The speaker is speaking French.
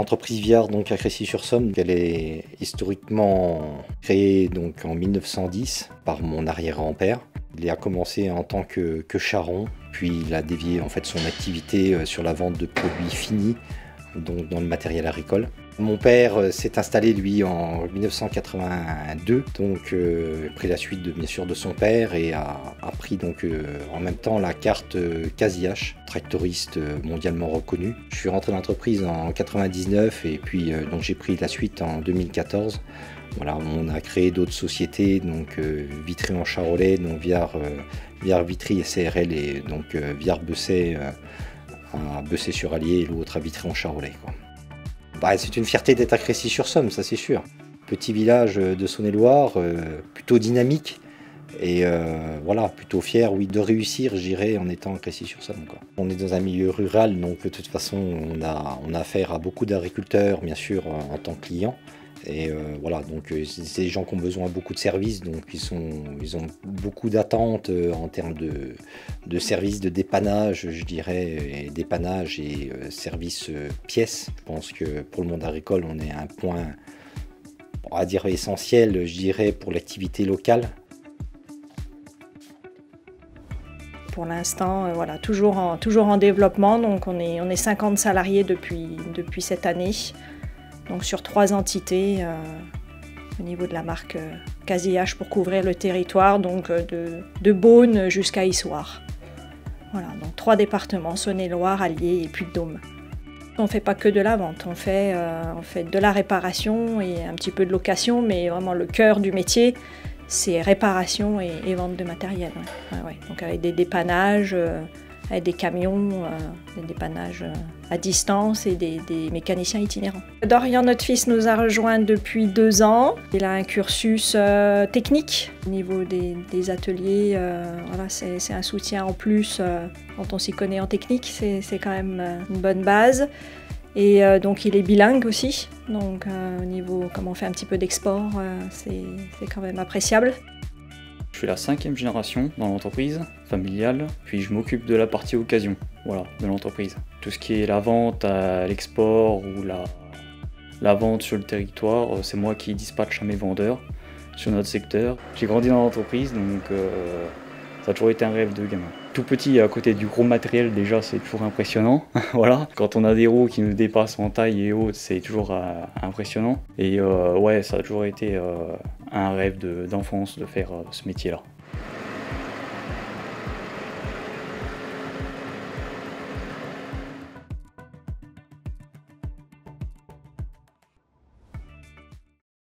L'entreprise Viard donc à Crécy-sur-Somme, elle est historiquement créée donc en 1910 par mon arrière-grand-père. Il a commencé en tant que charron, puis il a dévié en fait son activité sur la vente de produits finis, donc dans le matériel agricole. Mon père s'est installé lui en 1982, donc pris la suite bien sûr de son père et a pris donc en même temps la carte CASIH, tractoriste mondialement reconnu. Je suis rentré dans l'entreprise en 99 et puis donc j'ai pris la suite en 2014. Voilà, on a créé d'autres sociétés, donc Vitry en Charolais, donc Viard Vitry SARL et donc Viard Besset à Bessay-sur-Allier et l'autre à Vitry en Charolais, quoi. Bah, c'est une fierté d'être à Crécy-sur-Somme, ça c'est sûr. Petit village de Saône-et-Loire, plutôt dynamique et voilà, plutôt fier, oui, de réussir, je dirais, en étant à Crécy-sur-Somme, quoi. On est dans un milieu rural, donc de toute façon, on a affaire à beaucoup d'agriculteurs, bien sûr, en tant que clients. Et voilà, donc c'est des gens qui ont besoin de beaucoup de services, donc ils ont beaucoup d'attentes en termes de services de dépannage, je dirais, et dépannage et services pièces. Je pense que pour le monde agricole, on est à un point, on va dire essentiel, je dirais, pour l'activité locale. Pour l'instant, voilà, toujours en développement, donc on est 50 salariés depuis cette année. Donc sur 3 entités au niveau de la marque CASIH pour couvrir le territoire, donc de Beaune jusqu'à Issoire. Voilà, donc 3 départements, Saône-et-Loire, Allier et Puy-de-Dôme. On ne fait pas que de la vente, on fait de la réparation et un petit peu de location, mais vraiment le cœur du métier, c'est réparation et vente de matériel. Ouais. Ouais, ouais. Donc avec des dépannages, avec des camions, des dépannages à distance et des mécaniciens itinérants. Dorian, notre fils, nous a rejoints depuis 2 ans. Il a un cursus technique au niveau des ateliers. Voilà, c'est un soutien en plus quand on s'y connaît en technique. C'est quand même une bonne base. Et donc il est bilingue aussi. Donc au niveau, comme on fait un petit peu d'export, c'est quand même appréciable. Je suis la 5e génération dans l'entreprise familiale, puis je m'occupe de la partie occasion, voilà, de l'entreprise. Tout ce qui est la vente à l'export ou la vente sur le territoire, c'est moi qui dispatche à mes vendeurs sur notre secteur. J'ai grandi dans l'entreprise, donc ça a toujours été un rêve de gamin. Tout petit, à côté du gros matériel, déjà, c'est toujours impressionnant. Voilà. Quand on a des roues qui nous dépassent en taille et haute, c'est toujours impressionnant. Et ouais, ça a toujours été un rêve d'enfance de faire ce métier-là.